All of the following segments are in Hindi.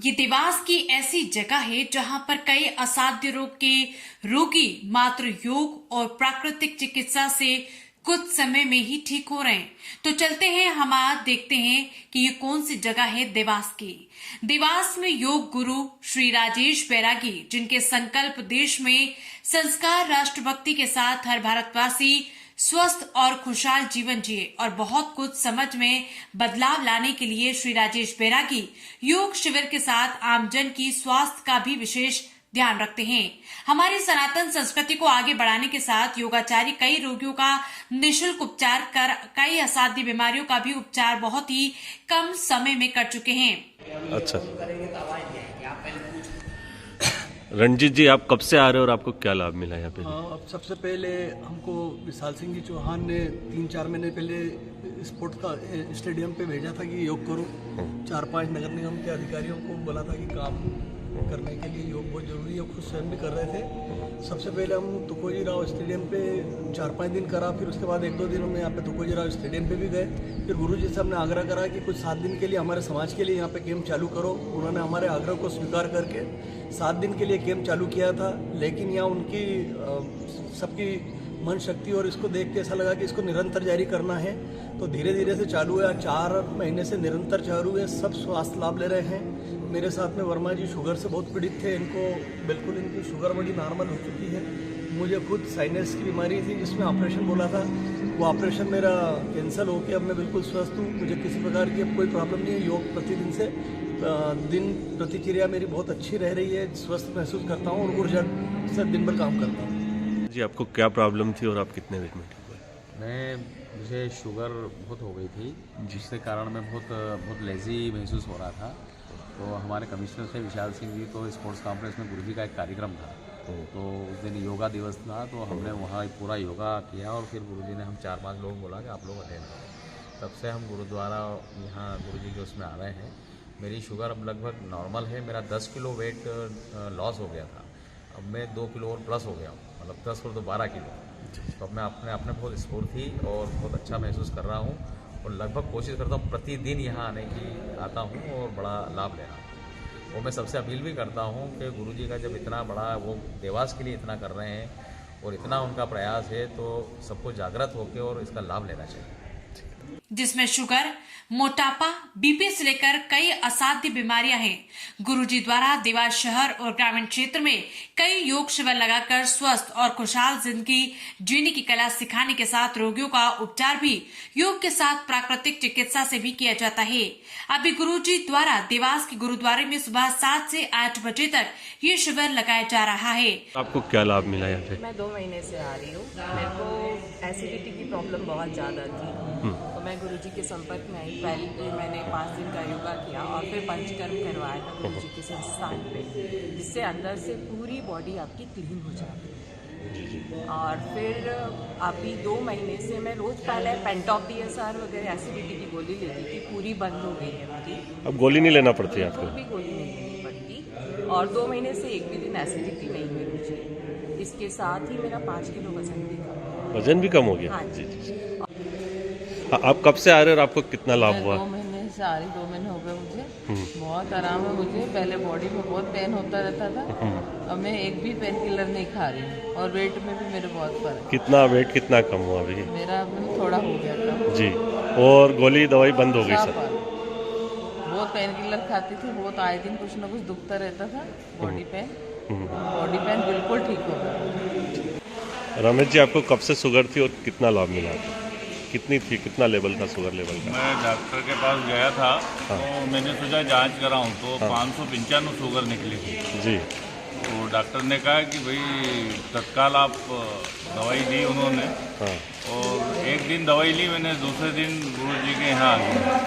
ये देवास की ऐसी जगह है जहां पर कई असाध्य रोग के रोगी मात्र योग और प्राकृतिक चिकित्सा से कुछ समय में ही ठीक हो रहे हैं। तो चलते हैं, हम आज देखते हैं कि ये कौन सी जगह है देवास की। देवास में योग गुरु श्री राजेश बैरागी, जिनके संकल्प देश में संस्कार राष्ट्रभक्ति के साथ हर भारतवासी स्वस्थ और खुशहाल जीवन जिए और बहुत कुछ समझ में बदलाव लाने के लिए श्री राजेश बैरागी योग शिविर के साथ आमजन की स्वास्थ्य का भी विशेष ध्यान रखते हैं। हमारी सनातन संस्कृति को आगे बढ़ाने के साथ योगाचार्य कई रोगियों का निःशुल्क उपचार कर कई असाध्य बीमारियों का भी उपचार बहुत ही कम समय में कर चुके हैं। अच्छा रणजीत जी, आप कब से आ रहे हो और आपको क्या लाभ मिला यहाँ पे? अब सबसे पहले हमको विशाल सिंह जी चौहान ने 3-4 महीने पहले स्पोर्ट का स्टेडियम पे भेजा था कि योग करो। 4-5 नगर निगम के अधिकारियों को बोला था कि काम करने के लिए योग बहुत जरूरी है, खुद स्वयं भी कर रहे थे। सबसे पहले हम तुकोजी राव स्टेडियम पे 4-5 दिन करा, फिर उसके बाद 1-2 दिन में यहाँ पे तुकोजी राव स्टेडियम पे भी गए। फिर गुरुजी से हमने आग्रह करा कि कुछ 7 दिन के लिए हमारे समाज के लिए यहाँ पे कैंप चालू करो। उन्होंने हमारे आग्रह को स्वीकार करके 7 दिन के लिए कैंप चालू किया था, लेकिन यहाँ उनकी सबकी मन शक्ति और इसको देख के ऐसा लगा कि इसको निरंतर जारी करना है, तो धीरे धीरे से चालू है। 4 महीने से निरंतर चालू है, सब स्वास्थ्य लाभ ले रहे हैं। मेरे साथ में वर्मा जी शुगर से बहुत पीड़ित थे, इनको बिल्कुल इनकी शुगर बड़ी नॉर्मल हो चुकी है। मुझे खुद साइनस की बीमारी थी जिसमें ऑपरेशन बोला था, वो ऑपरेशन मेरा कैंसिल होकर अब मैं बिल्कुल स्वस्थ हूँ। मुझे किसी प्रकार की अब कोई प्रॉब्लम नहीं है। योग प्रतिदिन से दिन प्रतिक्रिया मेरी बहुत अच्छी रह रही है, स्वस्थ महसूस करता हूँ और ऊर्जा से दिन भर काम करता हूँ। जी, आपको क्या प्रॉब्लम थी और आप कितने वेट में ठीक हुए? मुझे शुगर बहुत हो गई थी, जिसके कारण मैं बहुत लेजी महसूस हो रहा था। तो हमारे कमिश्नर से विशाल सिंह जी को स्पोर्ट्स कॉम्प्लेक्स में गुरुजी का एक कार्यक्रम था, तो उस दिन योगा दिवस था, तो हमने वहाँ पूरा योगा किया और फिर गुरुजी ने हम 4-5 लोग बोला कि आप लोग अटेंड करें। तब से हम गुरुद्वारा यहाँ गुरुजी के उसमें आ रहे हैं। मेरी शुगर अब लगभग नॉर्मल है। मेरा 10 किलो वेट लॉस हो गया था, अब मैं 2 किलो और प्लस हो गया हूँ, मतलब 10 और 12 किलो। तो अब मैं अपने बहुत स्फूर्ति और बहुत अच्छा महसूस कर रहा हूँ और लगभग कोशिश करता हूँ प्रतिदिन यहाँ आने की आता हूँ और बड़ा लाभ ले रहा हूँ। और मैं सबसे अपील भी करता हूँ कि गुरुजी का जब इतना बड़ा वो देवास के लिए इतना कर रहे हैं और इतना उनका प्रयास है, तो सबको जागृत होकर और इसका लाभ लेना चाहिए, जिसमें शुगर, मोटापा, बीपी से लेकर कई असाध्य बीमारियां हैं। गुरुजी द्वारा देवास शहर और ग्रामीण क्षेत्र में कई योग शिविर लगाकर स्वस्थ और खुशहाल जिंदगी जीने की कला सिखाने के साथ रोगियों का उपचार भी योग के साथ प्राकृतिक चिकित्सा से भी किया जाता है। अभी गुरुजी द्वारा देवास के गुरुद्वारे में सुबह 7 से 8 बजे तक ये शिविर लगाया जा रहा है। आपको क्या लाभ मिला यहाँ पे? मैं 2 महीने से आ रही हूँ। मेरे को एसिडिटी की प्रॉब्लम बहुत ज़्यादा थी, तो मैं गुरुजी के संपर्क में आई। पहले मैंने 5 दिन का योगा किया और फिर पंचकर्म करवाया था गुरुजी के संस्थान पे, जिससे अंदर से पूरी बॉडी आपकी क्लीन हो जाती है। और फिर अभी 2 महीने से मैं रोज पहले पेंटॉप DSR वगैरह एसिडिटी की गोली लेती थी, पूरी बंद हो गई है मेरी। अब गोली नहीं लेना पड़ती है आपको? भी गोली नहीं लेनी पड़ती और 2 महीने से एक भी दिन एसिडिटी नहीं हुई मुझे। इसके साथ ही मेरा 5 किलो वजन भी कम हुआ। वजन भी कम हो गया? हाँ जी। आप कब से आ रहे हो और आपको कितना लाभ हुआ? 2 महीने से आ रही, 2 महीने हो गए मुझे। बहुत आराम है मुझे। पहले बॉडी में बहुत पेन होता रहता था, अब मैं एक भी पेन किलर नहीं खा रही हूँ और वेट में भी मेरे बहुत फर्क। कितना वेट कितना कम हुआ अभी? मेरा अभी थोड़ा हो गया था जी। और गोली दवाई बंद हो गई सर? बहुत पेन किलर खाती थी, बहुत आए दिन कुछ ना कुछ दुखता रहता था, बॉडी पेन बिल्कुल ठीक हो गया। रमेश जी, आपको कब से शुगर थी और कितना लाभ मिला? कितनी थी, कितना लेवल था शुगर लेवल का? मैं डॉक्टर के पास गया था, तो मैंने सोचा जांच कराऊं, तो 595 शुगर निकली थी जी। तो डॉक्टर ने कहा कि भाई तत्काल आप दवाई दी उन्होंने। और एक दिन दवाई ली मैंने, दूसरे दिन गुरुजी के यहाँ आ गया,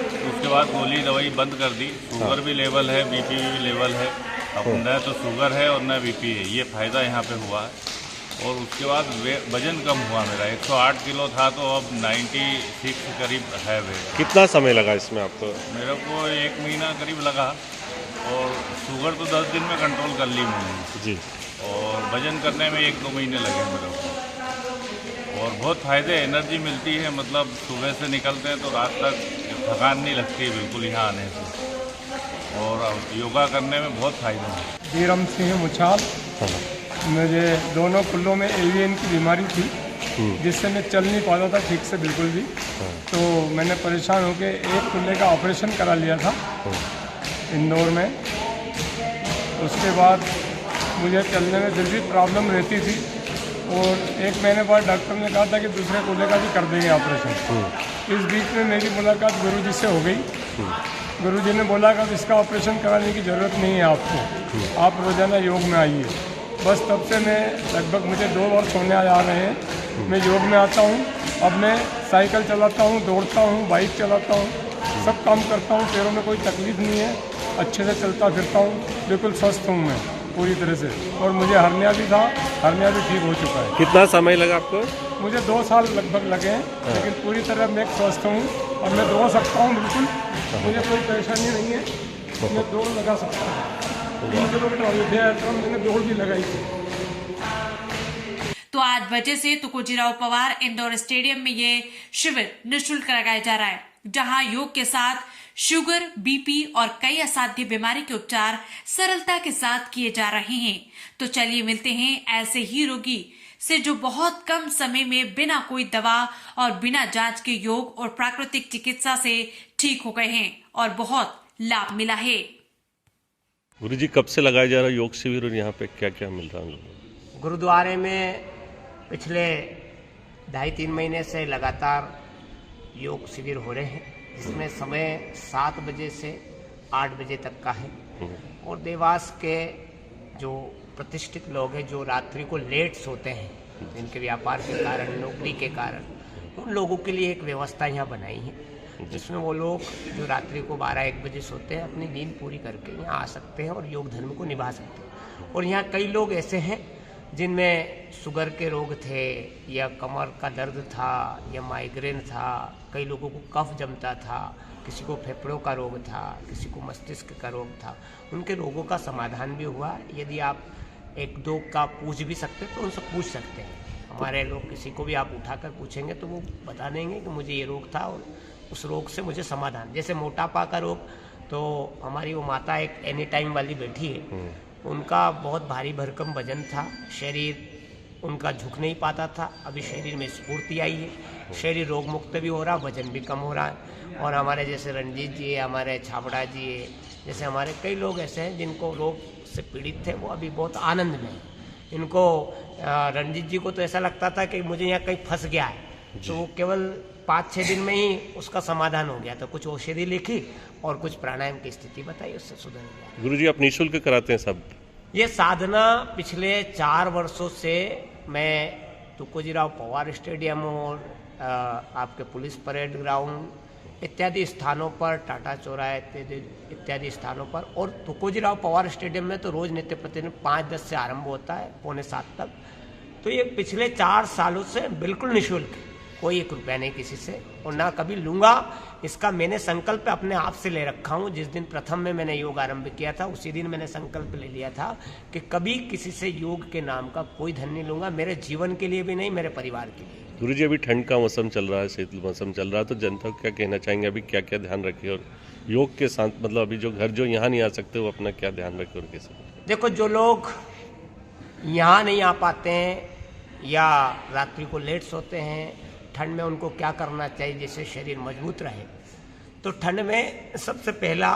तो उसके बाद गोली दवाई बंद कर दी। शुगर भी लेवल है, बीपी भी लेवल है, अब न तो शुगर है और न बीपी है, ये फ़ायदा यहाँ पे हुआ है। और उसके बाद वजन कम हुआ मेरा, 108 किलो था तो अब 96 करीब है वेट। कितना समय लगा इसमें आपको? मेरे को 1 महीना करीब लगा और शुगर तो 10 दिन में कंट्रोल कर ली मैंने जी, और वजन करने में 1-2 महीने लगे मेरे को। और बहुत फ़ायदे, एनर्जी मिलती है, मतलब सुबह से निकलते हैं तो रात तक थकान नहीं लगती है बिल्कुल यहाँ आने से। और योगा करने में बहुत फायदा है। धीरम सिंह मुछाल। मुझे दोनों कुल्लों में एवियन की बीमारी थी, जिससे मैं चल नहीं पाता था ठीक से बिल्कुल भी। तो मैंने परेशान होकर एक कुल्ले का ऑपरेशन करा लिया था इंदौर में। उसके बाद मुझे चलने में फिर भी प्रॉब्लम रहती थी, और 1 महीने बाद डॉक्टर ने कहा था कि दूसरे कुल्ले का भी कर देंगे ऑपरेशन। इस बीच में मेरी मुलाकात गुरुजी से हो गई। गुरुजी ने बोला कि इसका ऑपरेशन कराने की ज़रूरत नहीं है आपको, आप रोज़ाना योग में आइए। बस तब से मैं लगभग मुझे 2 वर्ष होने आ रहे हैं मैं योग में आता हूँ। अब मैं साइकिल चलाता हूँ, दौड़ता हूँ, बाइक चलाता हूँ, सब काम करता हूँ। पैरों में कोई तकलीफ नहीं है, अच्छे से चलता फिरता हूँ, बिल्कुल स्वस्थ हूँ मैं पूरी तरह से। और मुझे हर्निया भी था, हर्निया भी ठीक हो चुका है। कितना समय लगा आपको? मुझे 2 साल लगभग लगे हैं, लेकिन पूरी तरह मैं स्वस्थ हूँ और मैं दौड़ सकता हूँ बिल्कुल। मुझे कोई परेशानी नहीं है, मैं दौड़ लगा सकता हूँ। 3 किलोमीटर अयोध्या यात्रा में मैंने दौड़ भी लगाई थी। तो 8 बजे से तुकोजीराव पवार इंदौर स्टेडियम में ये शिविर निःशुल्क लगाया जा रहा है, जहां योग के साथ शुगर, बीपी और कई असाध्य बीमारी के उपचार सरलता के साथ किए जा रहे हैं। तो चलिए मिलते हैं ऐसे ही रोगी से जो बहुत कम समय में बिना कोई दवा और बिना जांच के योग और प्राकृतिक चिकित्सा से ठीक हो गए हैं और बहुत लाभ मिला है। गुरुजी, कब से लगाया जा रहा है योग शिविर और यहाँ पे क्या क्या मिल रहा है? गुरुद्वारे में पिछले 2.5-3 महीने से लगातार योग शिविर हो रहे हैं, जिसमें समय 7 बजे से 8 बजे तक का है। और देवास के जो प्रतिष्ठित लोग हैं, जो रात्रि को लेट सोते हैं, जिनके व्यापार के कारण, नौकरी के कारण, उन लोगों के लिए एक व्यवस्था यहाँ बनाई है, जिसमें वो लोग जो रात्रि को 12-1 बजे सोते हैं, अपनी नींद पूरी करके यहाँ आ सकते हैं और योग धर्म को निभा सकते हैं। और यहाँ कई लोग ऐसे हैं जिनमें शुगर के रोग थे, या कमर का दर्द था, या माइग्रेन था, कई लोगों को कफ जमता था, किसी को फेफड़ों का रोग था, किसी को मस्तिष्क का रोग था। उनके रोगों का समाधान भी हुआ। यदि आप 1-2 का पूछ भी सकते हैं तो उनसे पूछ सकते हैं। हमारे लोग किसी को भी आप उठाकर पूछेंगे तो वो बता देंगे कि मुझे ये रोग था और उस रोग से मुझे समाधान। जैसे मोटापा का रोग, तो हमारी वो माता एक एनी टाइम वाली बैठी है, उनका बहुत भारी भरकम वजन था, शरीर उनका झुक नहीं पाता था। अभी शरीर में स्फूर्ति आई है, शरीर रोग मुक्त भी हो रहा, वजन भी कम हो रहा है। और हमारे जैसे रणजीत जी है, हमारे छाबड़ा जी है, जैसे हमारे कई लोग ऐसे हैं जिनको रोग से पीड़ित थे, वो अभी बहुत आनंद में हैं। इनको रणजीत जी को तो ऐसा लगता था कि मुझे यहाँ कहीं फंस गया है, तो वो केवल 5-6 दिन में ही उसका समाधान हो गया। तो कुछ औषधि लिखी और कुछ प्राणायाम की स्थिति बताई, उससे सुधर गया। गुरुजी, आप निःशुल्क कराते हैं सब? ये साधना पिछले 4 वर्षों से मैं तुकोजीराव पवार स्टेडियम और आपके पुलिस परेड ग्राउंड इत्यादि स्थानों पर, टाटा चौराहे इत्यादि स्थानों पर, और तुकोजीराव पवार स्टेडियम में तो रोज नित्य प्रतिदिन 5-10 से आरंभ होता है, 6:45 तक। तो ये पिछले 4 सालों से बिल्कुल निःशुल्क है, कोई 1 रुपया नहीं किसी से, और ना कभी लूँगा। इसका मैंने संकल्प अपने आप से ले रखा हूँ। जिस दिन प्रथम में मैंने योग आरंभ किया था, उसी दिन मैंने संकल्प ले लिया था कि कभी किसी से योग के नाम का कोई धन नहीं लूँगा, मेरे जीवन के लिए भी नहीं, मेरे परिवार के लिए। गुरुजी, अभी ठंड का मौसम चल रहा है, शीतल मौसम चल रहा है, तो जनता को क्या कहना चाहेंगे? अभी क्या क्या ध्यान रखें, और योग के साथ मतलब अभी जो घर जो यहाँ नहीं आ सकते, वो अपना क्या ध्यान रखें और कैसे? देखो, जो लोग यहाँ नहीं आ पाते हैं या रात्रि को लेट सोते हैं, ठंड में उनको क्या करना चाहिए जिससे शरीर मजबूत रहे? तो ठंड में सबसे पहला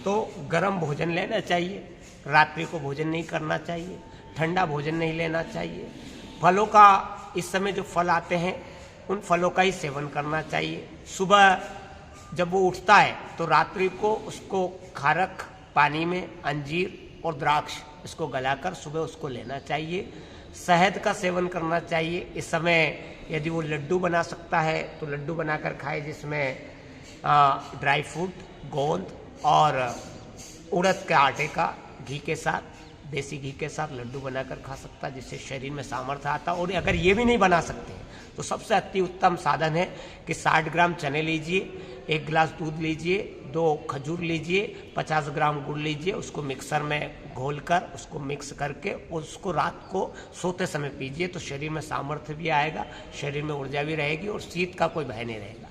तो गर्म भोजन लेना चाहिए, रात्रि को भोजन नहीं करना चाहिए, ठंडा भोजन नहीं लेना चाहिए। फलों का, इस समय जो फल आते हैं उन फलों का ही सेवन करना चाहिए। सुबह जब वो उठता है तो रात्रि को उसको खारक पानी में अंजीर और द्राक्ष इसको गलाकर सुबह उसको लेना चाहिए। शहद का सेवन करना चाहिए। इस समय यदि वो लड्डू बना सकता है तो लड्डू बनाकर खाए, जिसमें ड्राई फ्रूट, गोंद और उड़द के आटे का घी के साथ, देसी घी के साथ लड्डू बनाकर खा सकता है, जिससे शरीर में सामर्थ्य आता। और अगर ये भी नहीं बना सकते तो सबसे अति उत्तम साधन है कि 60 ग्राम चने लीजिए, 1 गिलास दूध लीजिए, 2 खजूर लीजिए, 50 ग्राम गुड़ लीजिए, उसको मिक्सर में घोलकर उसको मिक्स करके उसको रात को सोते समय पीजिए, तो शरीर में सामर्थ्य भी आएगा, शरीर में ऊर्जा भी रहेगी और शीत का कोई भय नहीं रहेगा।